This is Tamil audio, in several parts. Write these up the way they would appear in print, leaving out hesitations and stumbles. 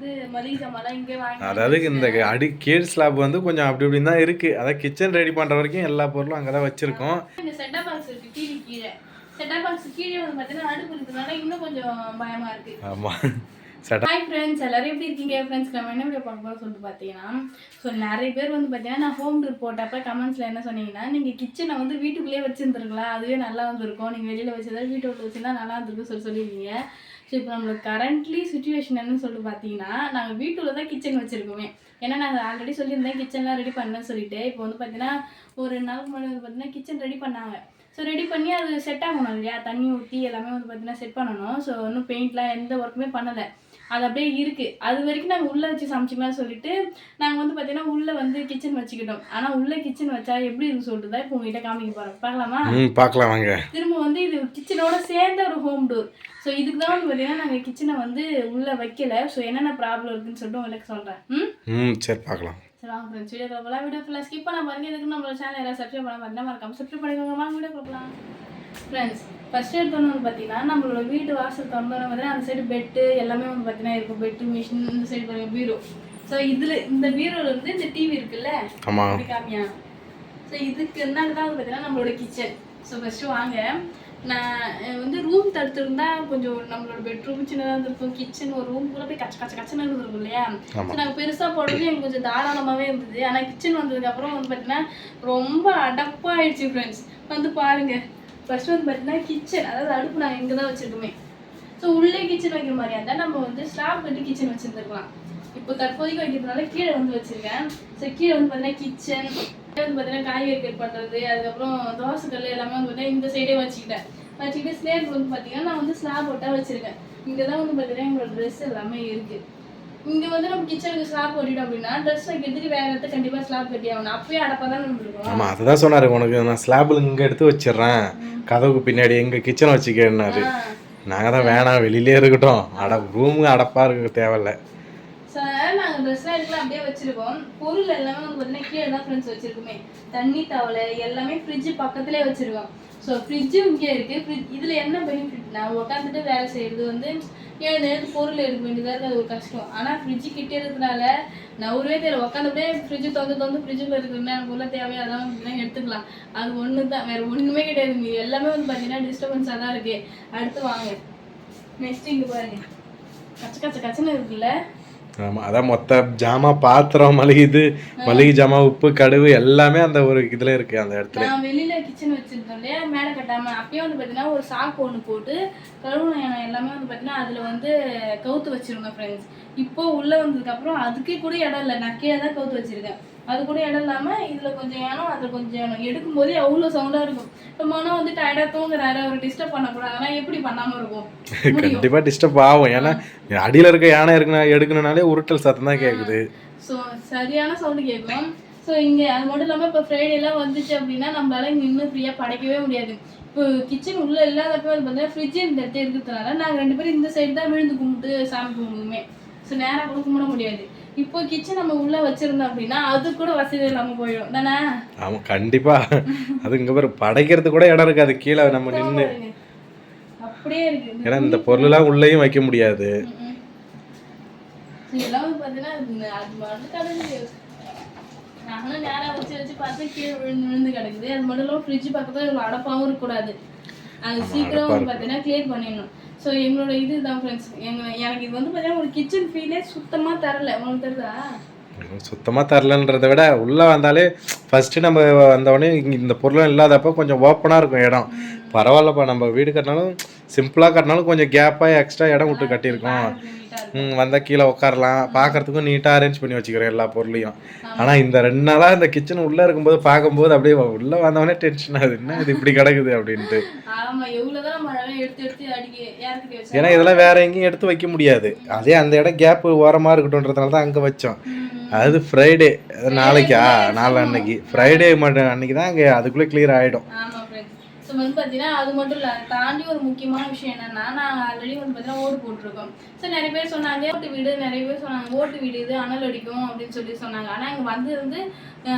வந்து மளிகை ஜாமான்லாம் இங்கே வாங்கி அதாவது இந்த கீழ் ஸ்லாப் வந்து கொஞ்சம் அப்படி இப்படின்னு தான் இருக்குது. அதாவது கிச்சன் ரெடி பண்ணுற வரைக்கும் எல்லா பொருளும் அங்கே தான் வச்சுருக்கோம். இந்த செட்டப் பாக்ஸ் இருக்குது டிவி கீழே. செட்டப் பாக்ஸ் கீழே வந்து பார்த்தீங்கன்னா அடுப்பு இருக்கிறதுனால இன்னும் கொஞ்சம் பயமாக இருக்குது. ஆமாம். ஹாய் ஃப்ரெண்ட்ஸ், எல்லாரும் எப்படி இருக்கீங்க? ஃப்ரெண்ட்ஸ் நம்ம என்ன வீடியோ பார்க்க போகிறோம் சொல்லிட்டு பார்த்தீங்கன்னா, ஸோ நிறைய பேர் வந்து பார்த்தீங்கன்னா நான் ஹோம் டூர் போட்டப்போ கமெண்ட்ஸில் என்ன சொன்னீங்கன்னா, நீங்கள் கிச்சனை வந்து வீட்டுக்குள்ளேயே வச்சுருந்துருக்கலாம், அதுவே நல்லா வந்துருக்கும், நீங்கள் வெளியில் வச்சதை வீட்டுக்குள்ளே வச்சுருந்தா நல்லா இருந்திருக்கும் சொல்லியிருக்கீங்க. ஸோ இப்போ நம்மளுக்கு கரண்ட்லி சுச்சுவேஷன் என்னன்னு சொல்லிட்டு பார்த்தீங்கன்னா, நாங்கள் வீட்டுக்குள்ள தான் கிச்சன் வச்சுருக்கோமே. ஏன்னா நாங்கள் ஆல்ரெடி சொல்லியிருந்தேன் கிச்சன்லாம் ரெடி பண்ணேன்னு சொல்லிட்டு. இப்போ வந்து பார்த்தீங்கன்னா ஒரு நாளுக்கு முன்னாடி வந்து பார்த்தீங்கன்னா கிச்சன் ரெடி பண்ணாங்க. ஸோ ரெடி பண்ணி அது செட் ஆகணும் இல்லையா, தண்ணி ஊற்றி எல்லாமே வந்து பார்த்தீங்கன்னா செட் பண்ணணும். ஸோ இன்னும் பெயிண்ட்லாம் எந்த ஒர்க்குமே பண்ணலை, அது அப்படியே இருக்குது. அது வரைக்கும் நாங்கள் உள்ளே வச்சு சமைச்சிக்கலாம்னு சொல்லிட்டு நாங்கள் வந்து பார்த்தீங்கன்னா உள்ளே வந்து கிச்சன் வச்சுக்கிட்டோம். ஆனால் உள்ளே கிச்சன் வச்சா எப்படி இருக்குன்னு சொல்லிட்டு தான் இப்போ உங்ககிட்ட காமிக்க போகிறோம். பார்க்கலாமா? பார்க்கலாம் வாங்க. திரும்ப வந்து இது கிச்சனோட சேர்ந்த ஒரு ஹோம் டூர். ஸோ இதுக்கு தான் வந்து பார்த்தீங்கன்னா நாங்கள் கிச்சனை வந்து உள்ளே வைக்கல. ஸோ என்னென்ன ப்ராப்ளம் இருக்குன்னு சொல்லிட்டு உங்களுக்கு சொல்கிறேன். சரி பார்க்கலாம். சரி வாங்க ஃப்ரெண்ட்ஸ், வீடியோ பார்க்கலாம். வீடியோ ஃபுல்லாக ஸ்கிப் பண்ண பாருங்க. இதுக்கு நம்மளோட சேனல் யாராவது சப்ஸ்கிரைப் பண்ண பார்த்தீங்கன்னா மறக்காம சப்ஸ்கிரைப் பண்ணிக்கோங்க. வாங்க வீடியோ பார்க்கலாம். ஃப்ரெண்ட்ஸ் ஃபஸ்ட் எடுத்தோன்னு வந்து பார்த்தீங்கன்னா நம்மளோட வீட்டு வாசல் திறந்தோன்னு பார்த்தீங்கன்னா அந்த சைடு பெட்டு எல்லாமே வந்து பார்த்தீங்கன்னா இருக்கும். பெட்டு மிஷின், இந்த சைடு பாருங்க பீரோ. ஸோ இதில் இந்த பீரோவில் வந்து இந்த டிவி இருக்குல்ல, காமியா. ஸோ இதுக்கு என்னன்னு தான் வந்து பார்த்தீங்கன்னா நம்மளோட கிச்சன். ஸோ ஃபஸ்ட்டு வாங்க, நான் வந்து ரூம் தடுத்துருந்தா கொஞ்சம் நம்மளோட பெட்ரூம் சின்னதாக இருந்திருக்கும், கிச்சன் ஒரு ரூம் கூட போய் கச்சன்னு இருந்திருக்கும் இல்லையா. ஸோ நாங்கள் பெருசாக போடுறது எனக்கு கொஞ்சம் தாராளமாகவே இருந்தது. ஆனால் கிச்சன் வந்ததுக்கப்புறம் வந்து பார்த்தீங்கன்னா ரொம்ப அடப்பாகிடுச்சு ஃப்ரெண்ட்ஸ். வந்து பாருங்கள், ஃபர்ஸ்ட் வந்து பார்த்தீங்கன்னா கிச்சன், அதாவது அடுப்பு நாங்கள் இங்கே தான் வச்சுருக்கோமே. ஸோ உள்ளே கிச்சன் வைக்கிற மாதிரியா இருந்தால் நம்ம வந்து ஸ்லாப் கட்டி கிச்சன் வச்சுருந்துருக்கலாம். இப்போ தற்போதைக்கு வைக்கிறதுனால கீழே வந்து வச்சுருக்கேன். ஸோ கீழே வந்து பார்த்தீங்கன்னா கிச்சன் வந்து பார்த்தீங்கன்னா காய்கறி கட் பண்ணுறது, அதுக்கப்புறம் தோசைக்கல் எல்லாமே வந்து பார்த்தீங்கன்னா இந்த சைடே வச்சுக்கிட்டு ஸ்லேட் வந்து பார்த்தீங்கன்னா நான் வந்து ஸ்லாப் போட்டால் வச்சுருக்கேன். இங்கே தான் வந்து பார்த்தீங்கன்னா எங்களோட ட்ரெஸ் எல்லாமே இருக்குது. இங்கே வந்து நம்ம கிச்சனுக்கு ஸ்லாப் போட்டிட்டோம் அப்படின்னா ட்ரெஸ் வைக்கிறதுக்கு வேறு இடத்துல கண்டிப்பாக ஸ்லாப் கட்டி ஆகணும். அப்பயே அடப்பாக தான் இருந்திருக்கும். ஆமாம், அதுதான் சொன்னார், உனக்கு நான் ஸ்லாபில் இங்கே எடுத்து வச்சிடுறேன், கதவுக்கு பின்னாடி எங்கள் கிச்சனை வச்சுக்கன்னாரு. நாங்கள் தான் வேணாம், வெளியிலே இருக்கட்டும், ரூமுக்கு அடப்பாக இருக்க தேவையில்லை. ஸோ அதனால் நாங்கள் ட்ரெஸ்லாம் எடுக்கலாம் அப்படியே வச்சுருக்கோம். பொருள் எல்லாமே வந்து பார்த்தீங்கன்னா கீழே தான் ஃப்ரெண்ட்ஸ் வச்சுருக்கோமே. தண்ணி தவளை எல்லாமே ஃப்ரிட்ஜு பக்கத்துலேயே வச்சுருக்கோம். ஸோ ஃப்ரிட்ஜும் இங்கே இருக்குது. இதில் என்ன பெனிஃபிட்னா, உட்காந்துட்டு வேலை செய்கிறது வந்து 7 நேரத்துக்கு பொருள் எடுக்க வேண்டியதாக இருக்குது, அது ஒரு கஷ்டம். ஆனால் ஃப்ரிட்ஜு கிட்டே இருக்கிறதுனால நான் ஒருவே தெரியல, உட்காந்துட்டே ஃப்ரிட்ஜு திறந்து ஃப்ரிட்ஜுக்குள்ள இருக்கிறதுனா எனக்கு உள்ள தேவையாக அதெல்லாம் எடுத்துக்கலாம். அது ஒன்று தான், வேறு ஒன்றுமே கிடையாது. எல்லாமே வந்து பார்த்தீங்கன்னா டிஸ்டர்பன்ஸாக தான் இருக்குது. அடுத்து வாங்க, நெக்ஸ்ட் இங்கே பாருங்கள், கச்சன்னு இருக்குல்ல. ஆமாம், அதான் மொத்த ஜாமான், பாத்திரம், மளிகை ஜாமான், உப்பு, கடுகு எல்லாமே அந்த ஒரு இதில் இருக்குது அந்த இடத்துல. நான் வெளியில் கிச்சன் வச்சுருந்தோம் இல்லையா, மேலே கட்டாமல். அப்பயும் வந்து பார்த்தீங்கன்னா ஒரு சாக்கு ஒன்று போட்டு கழுவுன எல்லாமே வந்து பார்த்தீங்கன்னா அதில் வந்து கவுத்து வச்சுருங்க ஃப்ரெண்ட்ஸ். இப்போது உள்ளே வந்ததுக்கப்புறம் அதுக்கே கூட இடம் இல்லை, நான் கீழே தான் கவுத்து வச்சுருக்கேன். அது கூட இடம் இல்லாமல் இதில் கொஞ்சம் ஏனம் அதில் கொஞ்சம் ஏனம் எடுக்கும்போதே அவ்வளோ சவுண்டாக இருக்கும். இப்போ மனம் வந்து டயர்டாக தூங்குறாரு, அவர் டிஸ்டர்ப் பண்ணக்கூடாது. ஆனால் எப்படி பண்ணாமல் இருக்கும்? கண்டிப்பாக டிஸ்டர்ப் ஆகும். ஏன்னா அடியில் இருக்க யானை எடுக்கணுனாலே உருட்டல் சத்தம் தான் கேட்குது. ஸோ சரியான சவுண்டு கேட்கும். ஸோ இங்கே அது மட்டும் இல்லாமல் இப்போ ஃப்ரைடேலாம் வந்துச்சு அப்படின்னா நம்மளால இங்கே இன்னும் ஃப்ரீயாக படைக்கவே முடியாது. இப்போ கிச்சன் உள்ளே இல்லாதப்போ வந்து பார்த்தீங்கன்னா ஃப்ரிட்ஜு இந்த இடத்துல இருக்கிறதுனால நாங்கள் 2 பேரும் இந்த சைடு தான் விழுந்து கும்பிட்டு சாமி கும்பிடுவோமே. ஸோ நேராக கூட கும்பிட முடியாது. இப்போ கிச்சன் நம்ம உள்ள வச்சிருந்தோம் அப்படின்னா அது கூட வசதி இல்லாமல் போயிடும் தானே. ஆமாம் கண்டிப்பாக. அது இங்கே பேர் படைக்கிறது கூட இடம் இருக்காது, கீழே நம்ம நின்று அப்படியே இருக்கு. ஏன்னா இந்த பொருளெல்லாம் உள்ளேயும் வைக்க முடியாது. இதெல்லாம் வந்து பார்த்தீங்கன்னா அது மட்டும் கிடக்குது. நாங்களும் நேராக வச்சு பார்த்து கீழே விழுந்து கிடக்குது. அது மட்டும் இல்லாமல் ஃப்ரிட்ஜ் பக்கத்தில் ஒரு அடப்பாகவும் இருக்கக்கூடாது. அது சீக்கிரம் வந்து பார்த்தீங்கன்னா கிளியர் பண்ணிடணும். ஸோ எங்களோட இதுதான் ஃப்ரெண்ட்ஸ். எனக்கு இது வந்து பார்த்தீங்கன்னா ஒரு கிச்சன் ஃபீலே சுத்தமாக தரல. உங்களுக்கு தெரியுதா? சுத்தமாக தரலன்றதை விட உள்ளே வந்தாலே ஃபஸ்ட்டு நம்ம வந்தோடனே இங்கே இந்த பொருளும் இல்லாதப்போ கொஞ்சம் ஓப்பனாக இருக்கும் இடம். பரவாயில்லப்பா, நம்ம வீடு கட்டினாலும் சிம்பிளாக கட்டினாலும் கொஞ்சம் கேப்பாக எக்ஸ்ட்ரா இடம் விட்டு கட்டியிருக்கோம். வந்தால் கீழே உட்காரலாம், பார்க்குறதுக்கும் நீட்டாக அரேஞ்ச் பண்ணி வச்சுக்கிறேன் எல்லா பொருளையும். ஆனால் இந்த 2 நாளாக இந்த கிச்சன் உள்ளே இருக்கும்போது பார்க்கும்போது அப்படியே உள்ளே வந்தவொடனே டென்ஷன் ஆகுது, என்ன இது இப்படி கிடக்குது அப்படின்ட்டு. ஏன்னா இதெல்லாம் வேற எங்கேயும் எடுத்து வைக்க முடியாது. அதே அந்த இடம் கேப்பு ஓரமாக இருக்கட்டும்ன்றதுனால தான் அங்கே வச்சோம். அது ஃப்ரைடே, நாளைக்கு நாளை அன்னைக்கு ஃப்ரைடே மட்டும் அன்னைக்கு தான் அங்கே அதுக்குள்ளே கிளியர் ஆகிடும். ஸோ வந்து பார்த்தீங்கன்னா அது மட்டும் இல்லை, தாண்டி ஒரு முக்கியமான விஷயம் என்னன்னா, நாங்கள் ஆல்ரெடி வந்து பார்த்தீங்கன்னா ஓடு போட்டிருக்கோம். ஸோ நிறைய பேர் சொன்னாங்க ஓட்டு வீடு, நிறைய பேர் சொன்னாங்க ஓட்டு வீடு இது அனல் அடிக்கும் அப்படின்னு சொல்லி சொன்னாங்க. ஆனால் இங்கே வந்து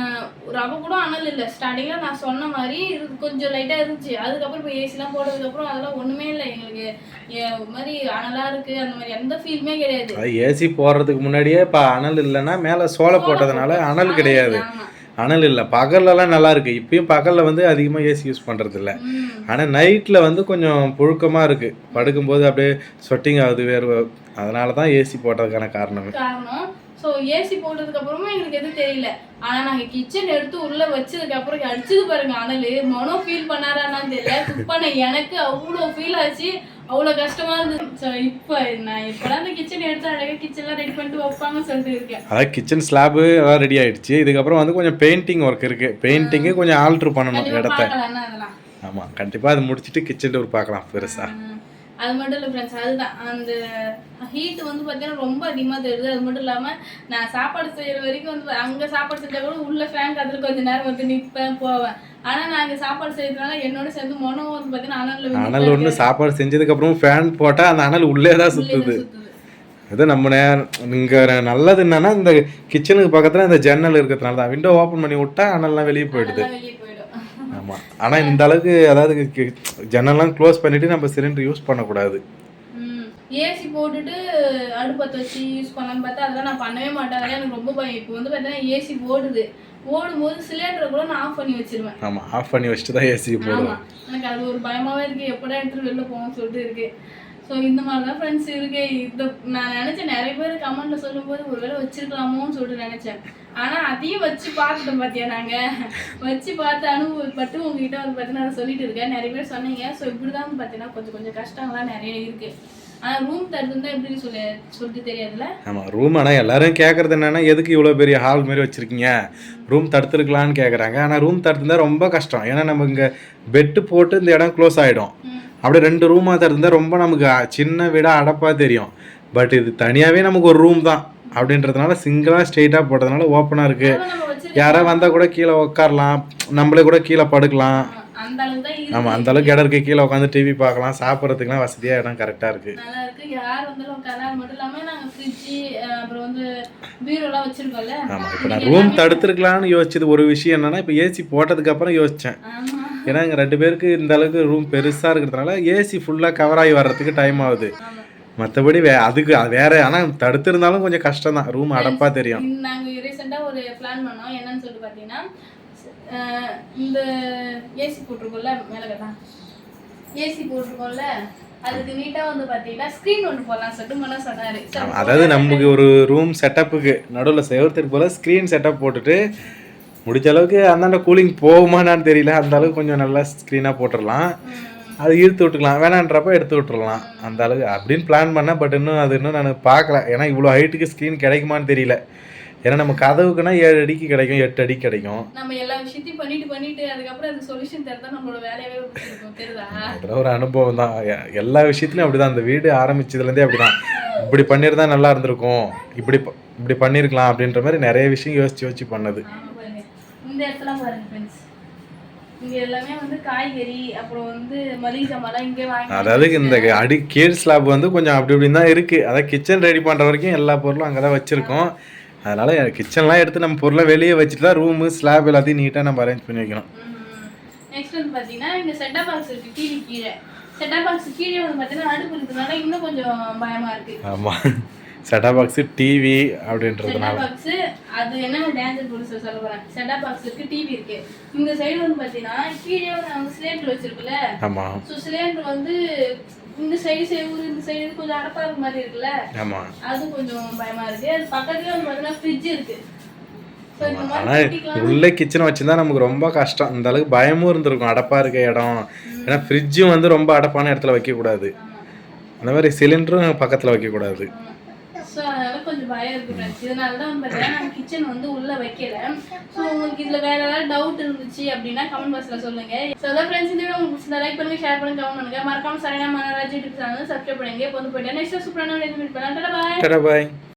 ரவை கூட அனல் இல்லை. ஸ்டார்டிங்கில் நான் சொன்ன மாதிரி கொஞ்சம் லைட்டாக இருந்துச்சு. அதுக்கப்புறம் இப்போ ஏசிலாம் போட்டதுக்கப்புறம் அதெல்லாம் ஒன்றுமே இல்லை எங்களுக்கு. ஒரு மாதிரி அனலாக இருக்குது, அந்த மாதிரி எந்த ஃபீலுமே கிடையாது. அது ஏசி போடுறதுக்கு முன்னாடியே இப்போ அனல் இல்லைன்னா மேலே சோளை போட்டதுனால அனல் கிடையாது. அனல் இல்லை. பகல்லலாம் நல்லா இருக்குது. இப்பயும் பகலில் வந்து அதிகமாக ஏசி யூஸ் பண்ணுறது இல்லை. ஆனால் நைட்டில் வந்து கொஞ்சம் புழுக்கமாக இருக்குது. படுக்கும்போது அப்படியே ஸ்வெட்டிங் ஆகுது வேறு. அதனால தான் ஏசி போட்டதுக்கான காரணம். ஸோ ஏசி போட்டதுக்கப்புறமா எங்களுக்கு எதுவும் தெரியல. ஆனால் நாங்கள் கிச்சன் எடுத்து உள்ளே வச்சதுக்கப்புறம் அடிச்சது பாருங்க அனல். மனோ ஃபீல் பண்ணாரான்னு தெரியல. குக் பண்ண எனக்கு அவ்வளோ ஃபீல் ஆச்சு, அவ்வளோ கஷ்டமா இருந்தது. ஸோ இப்போ நான் எப்போலாம் அந்த கிச்சன் எடுத்து அழகாக கிச்சன்லாம் ரெடி பண்ணிட்டு வைப்பாங்கன்னு சொல்லிட்டு இருக்கேன். அதாவது கிச்சன் ஸ்லாபு எல்லாம் ரெடி ஆகிடுச்சு. இதுக்கப்புறம் வந்து கொஞ்சம் பெயிண்டிங் ஒர்க் இருக்குது. பெயிண்டிங்கு கொஞ்சம் ஆல்ட்ரு பண்ணணும் இடத்த. அதெல்லாம் ஆமாம், கண்டிப்பாக அது முடிச்சுட்டு கிச்சன் டோர் பார்க்கலாம் பெருசாக. அது மட்டும் இல்லை ஃப்ரெண்ட்ஸ், அதுதான் அந்த ஹீட் வந்து பார்த்தீங்கன்னா ரொம்ப அதிகமாக தெரியுது. அது மட்டும் இல்லாமல் நான் சாப்பாடு செய்கிற வரைக்கும் வந்து அங்கே சாப்பாடு செஞ்சால் கூட உள்ள ஃபேன் காத்துல கொஞ்சம் நேரம் வந்து நிற்பேன் போவேன். ஆனால் நான் இங்கே சாப்பாடு செய்யறதுனால என்னோட சேர்ந்து மொனம் வந்து பார்த்தீங்கன்னா அனல் ஒன்று சாப்பாடு செஞ்சதுக்கப்புறம் ஃபேன் போட்டால் அந்த அனல் உள்ளே தான் சுற்றுது. இது நம்ம இங்கே நல்லது என்னன்னா இந்த கிச்சனுக்கு பக்கத்தில் இந்த ஜன்னல் இருக்கிறதுனால தான். விண்டோ ஓப்பன் பண்ணி விட்டா அனல்லாம் வெளியே போயிடுது. ஆமாம், ஆனால் இந்த அளவுக்கு அதாவது ஜன்னல்லாம் க்ளோஸ் பண்ணிவிட்டு நம்ம சிலிண்டர் யூஸ் பண்ணக்கூடாது. ஏசி போட்டுட்டு அடுப்பத்தை வச்சு யூஸ் பண்ணலான்னு பார்த்தா அதெல்லாம் நான் பண்ணவே மாட்டேன். அதெல்லாம் எனக்கு ரொம்ப பயம். இப்போ வந்து பார்த்தீங்கன்னா ஏசி ஓடும்போது சிலிண்டரை கூட நான் ஆஃப் பண்ணி வச்சிருவேன். ஆமாம், ஆஃப் பண்ணி வச்சுட்டு தான் ஏசி போடுவேன். எனக்கு அது ஒரு பயமாகவே இருக்குது, எப்படா எடுத்துகிட்டு வெளில போகணும்னு சொல்லிட்டு இருக்குது. ஸோ இந்த மாதிரி தான் ஃப்ரெண்ட்ஸ் இருக்கு. இந்த நான் நினச்சேன் நிறைய பேர் கமெண்ட்டில் சொல்லும்போது ஒரு வேளை வச்சிருக்கலாமோன்னு சொல்லிட்டு நினச்சேன். ஆனால் அதையும் வச்சு பார்த்துட்டோம் பார்த்தியா, நாங்கள் வச்சு பார்த்து அனுபவப்பட்டு உங்ககிட்ட வந்து பார்த்தீங்கன்னா அதை சொல்லிட்டு இருக்கேன். நிறைய பேர் சொன்னீங்க. ஸோ இப்படி தான் பார்த்தீங்கன்னா கொஞ்சம் கஷ்டங்கள்லாம் நிறைய இருக்குது. ஆனால் ரூம் தடுத்துருந்தா எப்படின்னு சொல்லிட்டு தெரியாதுல்ல. ஆமாம், ரூம். ஆனால் எல்லாரும் கேட்குறது என்னென்னா எதுக்கு இவ்வளோ பெரிய ஹால் மாரி வச்சுருக்கீங்க, ரூம் தடுத்துருக்கலான்னு கேட்குறாங்க. ஆனால் ரூம் தடுத்துருந்தா ரொம்ப கஷ்டம். ஏன்னா நம்ம இங்கே பெட்டு போட்டு இந்த இடம் க்ளோஸ் ஆகிடும். அப்படியே 2 ரூமாக தடுத்துருந்தா ரொம்ப நமக்கு சின்ன வீடாக அடப்பாக தெரியும். பட் இது தனியாகவே நமக்கு ஒரு ரூம் தான் அப்படின்றதுனால சிங்கிளாக ஸ்ட்ரெயிட்டாக போட்டதுனால ஓப்பனாக இருக்குது. யாராவது வந்தால் கூட கீழே உட்காரலாம், நம்மளே கூட கீழே படுக்கலாம். ஆமாம், அந்த அளவுக்கு இடம் இருக்குது. கீழே உட்காந்து டிவி பார்க்கலாம், சாப்பிட்றதுக்குலாம் வசதியாக இடம் கரெக்டாக இருக்குது. ஆமாம், இப்போ நான் ரூம் தடுத்துருக்கலான்னு யோசிச்சது ஒரு விஷயம் என்னென்னா, இப்போ ஏசி போட்டதுக்கப்புறம் யோசித்தேன். ஏன்னா இங்கே 2 பேருக்கு இந்த அளவுக்கு ரூம் பெருசாக இருக்கிறதுனால ஏசி ஃபுல்லாக கவர் ஆகி வர்றதுக்கு டைம் ஆகுது. மற்றபடி அதுக்கு வேற. ஆனால் தடுத்திருந்தாலும் கொஞ்சம் கஷ்டம் தான், ரூம் அடப்பா தெரியும். நாங்கள் ரீசெண்டாக ஒரு பிளான் பண்ணோம். என்னன்னு சொல்லிட்டு பார்த்தீங்கன்னா, இந்த ஏசி போட்டிருக்கோம்ல, மேலே கட்டலாம் ஏசி போட்டிருக்கோம்ல, அதுக்கு நீட்டாக வந்து பார்த்தீங்கன்னா ஸ்க்ரீன் ஒன்று போடலாம் சொல்லிட்டு மனோ சொன்னார். அதாவது நமக்கு ஒரு ரூம் செட்டப்புக்கு நடுவில் செவத்துக்கு போல ஸ்க்ரீன் செட்டப் போட்டுட்டு முடிஞ்ச அளவுக்கு அந்தாண்ட கூலிங் போகுமான்னு தெரியல, அந்த அளவுக்கு கொஞ்சம் நல்லா ஸ்க்ரீனாக போட்டுடலாம். அது இழுத்து விட்டுக்கலாம், வேணான்றப்ப எடுத்து விட்டுறலாம் அந்த அளவுக்கு அப்படின்னு பிளான் பண்ணேன். பட் இன்னும் நான் பார்க்கல. ஏன்னா இவ்வளோ ஹைட்டுக்கு ஸ்க்ரீன் கிடைக்குமான்னு தெரியல. ஏன்னா நம்ம கதவுக்குன்னா 7 அடிக்கு கிடைக்கும், 8 அடிக்கு கிடைக்கும். நம்ம எல்லா விஷயத்தையும் பண்ணிட்டு அதுக்கப்புறம் அது சொல்யூஷன் தெரிஞ்சா நம்மளோட வேலையாவே தெரியுதா? அதெல்லாம் ஒரு அனுபவம் தான். எல்லா விஷயத்துலையும் அப்படிதான். அந்த வீடு ஆரம்பிச்சதுலேருந்தே அப்படிதான். இப்படி பண்ணியிருந்தா நல்லா இருந்திருக்கும், இப்படி பண்ணியிருக்கலாம் அப்படின்ற மாதிரி நிறைய விஷயம் யோசிச்சு பண்ணது. இந்த இடத்துல பாருங்க ஃப்ரெண்ட்ஸ், இங்க எல்லாமே வந்து காய்கறி அப்புறம் வந்து மளிகை சாமான்லாம் இங்கே வாங்கி. அதாவது இந்த கீழ் ஸ்லாப் வந்து கொஞ்சம் அப்படி இப்படின்னு தான் இருக்குது. அதாவது கிச்சன் ரெடி பண்ணுற வரைக்கும் எல்லா பொருளும் அங்கே தான் வச்சுருக்கோம். அதனால் கிச்சன்லாம் எடுத்து நம்ம பொருளை வெளியே வச்சுட்டு தான் ரூமு ஸ்லாப் எல்லாத்தையும் நீட்டாக நம்ம அரேஞ்ச் பண்ணி வைக்கணும். நெக்ஸ்ட் வந்து பார்த்தீங்கன்னா இங்கே செட்டப் பாக்ஸ் இருக்குது. டிவி கீழே செட்டப் பாக்ஸ் கீழே வந்து பார்த்தீங்கன்னா அடுப்பு இருக்கிறதுனால இன்னும் கொஞ்சம் பயமாக இருக்குது. ஆமாம், செட்டப் பாக்ஸு டிவி அப்படின்றதுனால. செட்டப் பாக்ஸு அது என்னென்ன டேஞ்சர் பொருள் சொல்ல போகிறேன். செட்டப் பாக்ஸ் இருக்குது, டிவி இருக்குது. இந்த சைடு வந்து பார்த்தீங்கன்னா கீழே வந்து சிலிண்டர் வச்சுருக்குல்ல. ஆமாம். ஸோ சிலிண்டர் வந்து இந்த சைடு சேவூர் இந்த சைடு கொஞ்சம் அடப்பா இருக்க மாதிரி இருக்குல்ல. ஆமாம், அது கொஞ்சம் பயமாக இருக்குது. அது பக்கத்துலேயே வந்து பார்த்தீங்கன்னா ஃப்ரிட்ஜ் இருக்குது. ஆனால் உள்ளே கிச்சனை வச்சுருந்தா நமக்கு ரொம்ப கஷ்டம். இந்த அளவுக்கு பயமும் இருந்திருக்கும் அடப்பா இருக்க இடம். ஏன்னா ஃப்ரிட்ஜும் வந்து ரொம்ப அடப்பான இடத்துல வைக்கக்கூடாது. அந்த மாதிரி சிலிண்டரும் பக்கத்தில் வைக்கக்கூடாது. ஸோ அதனால் கொஞ்சம் பயம் இருக்குது ஃப்ரெண்ட்ஸ். இதனால தான் வந்து பார்த்தீங்கன்னா நாங்கள் கிச்சன் வந்து உள்ளே வைக்கல. ஸோ உங்களுக்கு இதில் வேறு ஏதாவது டவுட் இருந்துச்சு அப்படின்னா கமெண்ட் பாக்ஸில் சொல்லுங்கள். ஸோ அதான் ஃப்ரெண்ட்ஸ், இந்த வீடியோ உங்களுக்கு லைக் பண்ணுங்கள், ஷேர் பண்ணுங்கள், கமெண்ட் பண்ணுங்கள். மறக்காமல் சரியான மனராஜ் யூடியூப் சேனல் சப்ஸ்கிரைப் பண்ணுங்கள். இப்போ வந்து போயிட்டு நெக்ஸ்ட் சூப்பரான மீட் பண்ணலாம். பாய்.